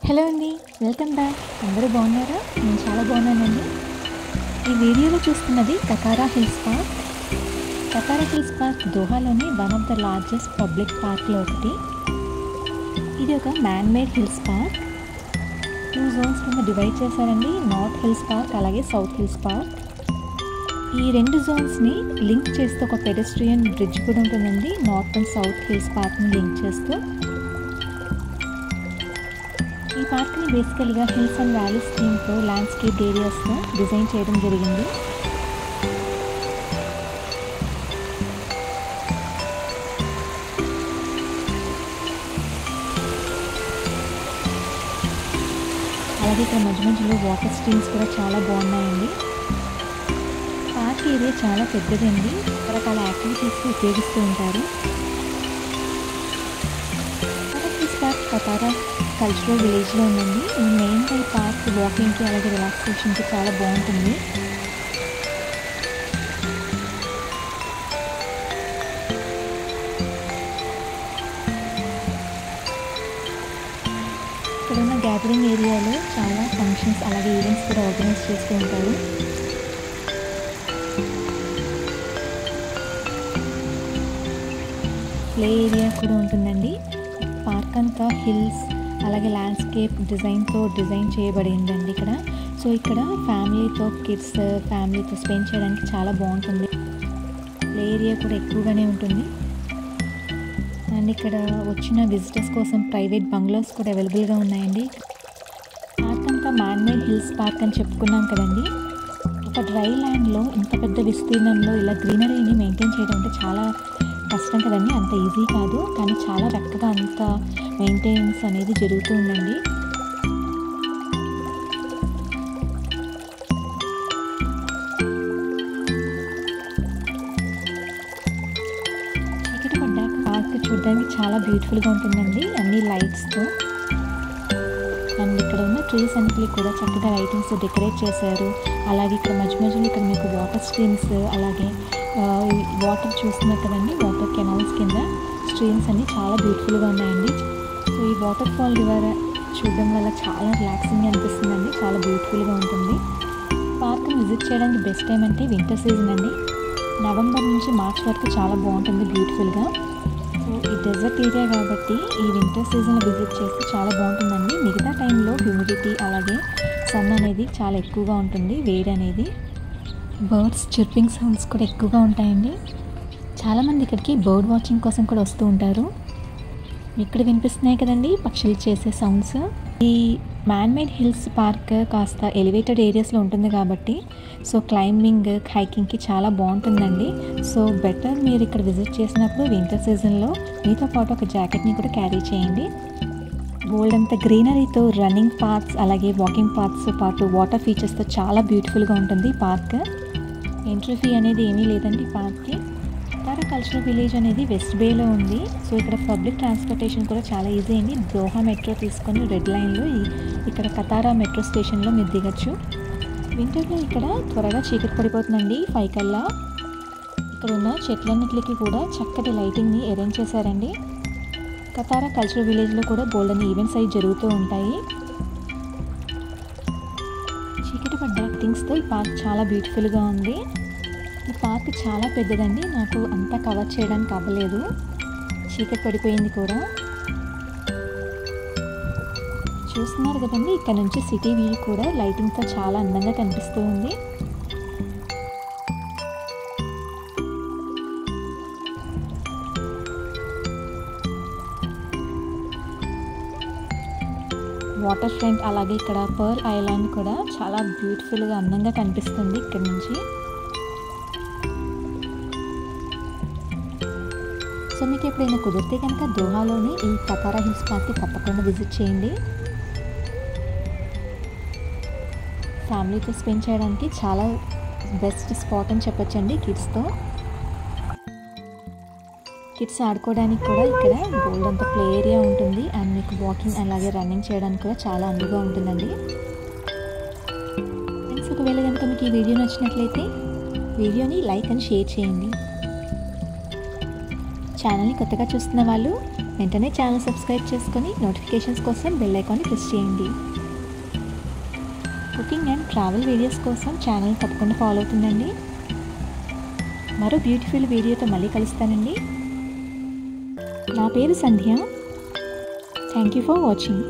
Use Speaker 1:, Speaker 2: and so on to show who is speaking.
Speaker 1: Hello అండి, welcome back. అందరూ బాగున్నారా? నేను చాలా బాగున్నానండి. ఈ వీడియోలో చూస్తున్నది Katara hills park. Katara hills park దోహాలోని one of the largest public పార్క్లో ఒకటి. ఇది ఒక man made hills park. 2 zones కింద డివైడ్ చేశారండి, నార్త్ హిల్స్ పార్క్ అలాగే సౌత్ హిల్స్ పార్క్. ఈ 2 జోన్స్ని లింక్ చేస్తూ ఒక పెడెస్ట్రియన్ బ్రిడ్జ్ కూడా ఉంటుందండి, నార్త్ అండ్ సౌత్ హిల్స్ పార్క్ని లింక్ చేస్తూ. ఈ పార్క్ని బేసికల్గా హిల్స్ అండ్ వ్యాలీస్ థీమ్తో ల్యాండ్స్కేప్ ఏరియాస్తో డిజైన్ చేయడం జరిగింది. అలాగే ఇక్కడ మధ్య మధ్యలో వాటర్ స్ట్రీమ్స్ కూడా చాలా బాగున్నాయండి. పార్క్ ఏరియా చాలా పెద్దదండి, రకరకాల యాక్టివిటీస్కి ఉపయోగిస్తూ ఉంటారు. పార్క్ కతారా కల్చరల్ విలేజ్లో ఉందండి. ఈ మెయిన్గా ఈ పార్క్ వాకింగ్కి అలాగే రిలాక్సేషన్కి చాలా బాగుంటుంది. ఇక్కడ ఉన్న గ్యాదరింగ్ ఏరియాలో చాలా ఫంక్షన్స్ అలాగే ఈవెంట్స్ కూడా ఆర్గనైజ్ చేస్తూ ఉంటారు. ప్లే ఏరియా కూడా ఉంటుందండి. పార్క్ అంతా హిల్స్ అలాగే ల్యాండ్స్కేప్ డిజైన్ చేయబడిందండి ఇక్కడ. సో ఇక్కడ ఫ్యామిలీతో కిడ్స్ ఫ్యామిలీతో స్పెండ్ చేయడానికి చాలా బాగుంటుంది. ప్లే ఏరియా కూడా ఎక్కువగానే ఉంటుంది. అండ్ ఇక్కడ వచ్చిన విజిటర్స్ కోసం ప్రైవేట్ బంగ్లోస్ కూడా అవైలబుల్గా ఉన్నాయండి. పార్క్ అంతా మ్యాన్ మేడ్ హిల్స్ పార్క్ అని చెప్పుకున్నాం కదండి. ఒక డ్రై ల్యాండ్లో ఇంత పెద్ద విస్తీర్ణంలో ఇలా గ్రీనరీని మెయింటైన్ చేయడం అంటే చాలా కష్టం కదండి, అంత ఈజీ కాదు. కానీ చాలా చక్కగా అంత మెయింటెనెన్స్ అనేది జరుగుతూ ఉందండి. చీకటి పడ్డాక పార్క్ చూడడానికి చాలా బ్యూటిఫుల్గా ఉంటుందండి, అన్ని లైట్స్తో. అండ్ ఇక్కడ ఉన్న ట్రీస్ అన్నిటికీ కూడా చక్కగా లైటింగ్స్ డెకరేట్ చేశారు. అలాగే ఇక్కడ మధ్య మధ్యలో ఇక్కడ మీకు వాటర్ స్ట్రీమ్స్ అలాగే వాటర్ చూస్తున్నారు కదండి, వాటర్ కెనాల్స్ కింద స్ట్రీమ్స్ అన్నీ చాలా బ్యూటిఫుల్గా ఉన్నాయండి. సో ఈ వాటర్ ఫాల్ రివర్ చూడడం వల్ల చాలా రిలాక్సింగ్ అనిపిస్తుందండి, చాలా బ్యూటిఫుల్గా ఉంటుంది. పార్క్ని విజిట్ చేయడానికి బెస్ట్ టైం అంటే వింటర్ సీజన్ అండి. నవంబర్ నుంచి మార్చ్ వరకు చాలా బాగుంటుంది బ్యూటిఫుల్గా. సో ఈ డెజర్ట్ ఏరియా కాబట్టి ఈ వింటర్ సీజన్లో విజిట్ చేస్తే చాలా బాగుంటుందండి. మిగతా టైంలో హ్యూమిడిటీ అలాగే సన్ అనేది చాలా ఎక్కువగా ఉంటుంది, వేడి అనేది. బర్డ్స్ చిర్పింగ్ సౌండ్స్ కూడా ఎక్కువగా ఉంటాయండి. చాలామంది ఇక్కడికి బర్డ్ వాచింగ్ కోసం కూడా వస్తూ ఉంటారు. ఇక్కడ వినిపిస్తున్నాయి కదండి పక్షులు చేసే సౌండ్స్. ఈ మ్యాన్ మేడ్ హిల్స్ పార్క్ కాస్త ఎలివేటెడ్ ఏరియాస్లో ఉంటుంది కాబట్టి సో క్లైంబింగ్ హైకింగ్కి చాలా బాగుంటుందండి. సో బెటర్ మీరు ఇక్కడ విజిట్ చేసినప్పుడు వింటర్ సీజన్లో మీతో పాటు ఒక జాకెట్ని కూడా క్యారీ చేయండి. బోల్డ్ అంత గ్రీనరీతో రన్నింగ్ పార్క్స్ అలాగే వాకింగ్ పార్క్స్తో పాటు వాటర్ ఫీచర్స్తో చాలా బ్యూటిఫుల్గా ఉంటుంది పార్క్. ఎంట్రీ ఫీ అనేది ఏమీ లేదండి పార్క్కి. కతారా కల్చరల్ విలేజ్ అనేది వెస్ట్ బేలో ఉంది. సో ఇక్కడ పబ్లిక్ ట్రాన్స్పోర్టేషన్ కూడా చాలా ఈజీ అండి. దోహా మెట్రో తీసుకొని రెడ్ లైన్లో ఇక్కడ కతారా మెట్రో స్టేషన్లో మీరు దిగచ్చు. వింటర్లో ఇక్కడ త్వరగా చీకటి పడిపోతుందండి 5 కల్లా. ఇక్కడ ఉన్న చెట్లన్నిటికీ కూడా చక్కటి లైటింగ్ని అరేంజ్ చేశారండి. కతారా కల్చరల్ విలేజ్లో కూడా బోల్డెన్ ఈవెంట్స్ అవి జరుగుతూ ఉంటాయి. చీకటి పడ్డ లైటింగ్స్తో ఈ పార్క్ చాలా బ్యూటిఫుల్గా ఉంది. ఈ పార్క్ చాలా పెద్దదండి, నాకు అంతా కవర్ చేయడానికి అవ్వలేదు, చీకటి పడిపోయింది కూడా. చూస్తున్నారు కదండి, ఇక్కడ నుంచి సిటీ వ్యూ కూడా లైటింగ్తో చాలా అందంగా కనిపిస్తూ ఉంది. వాటర్ ఫ్రంట్ అలాగే ఇక్కడ పర్ల్ ఐలాండ్ కూడా చాలా బ్యూటిఫుల్గా అందంగా కనిపిస్తుంది ఇక్కడ నుంచి. సో మీకు ఎప్పుడైనా కుదిరితే కనుక దోహాలోని ఈ కతారా హిల్స్ పార్క్కి తప్పకుండా విజిట్ చేయండి. ఫ్యామిలీతో స్పెండ్ చేయడానికి చాలా బెస్ట్ స్పాట్ అని చెప్పొచ్చండి. కిడ్స్ ఆడుకోవడానికి కూడా ఇక్కడ బోల్డ్ అంత ప్లే ఏరియా ఉంటుంది. అండ్ మీకు వాకింగ్ అలాగే రన్నింగ్ చేయడానికి కూడా చాలా అనువుగా ఉంటుందండి. ఫ్రెండ్స్, ఒకవేళ కనుక మీకు ఈ వీడియో నచ్చినట్లయితే వీడియోని లైక్ అండ్ షేర్ చేయండి. ఛానల్ని కొత్తగా చూస్తున్న వాళ్ళు వెంటనే ఛానల్ సబ్స్క్రైబ్ చేసుకొని నోటిఫికేషన్స్ కోసం బెల్ ఐకాన్ని ప్రెస్ చేయండి. కుకింగ్ అండ్ ట్రావెల్ వీడియోస్ కోసం ఛానల్ తప్పకుండా ఫాలో అవుతుందండి. మరో బ్యూటిఫుల్ వీడియోతో మళ్ళీ కలుస్తానండి. నా పేరు Sandhya. Thank you for watching.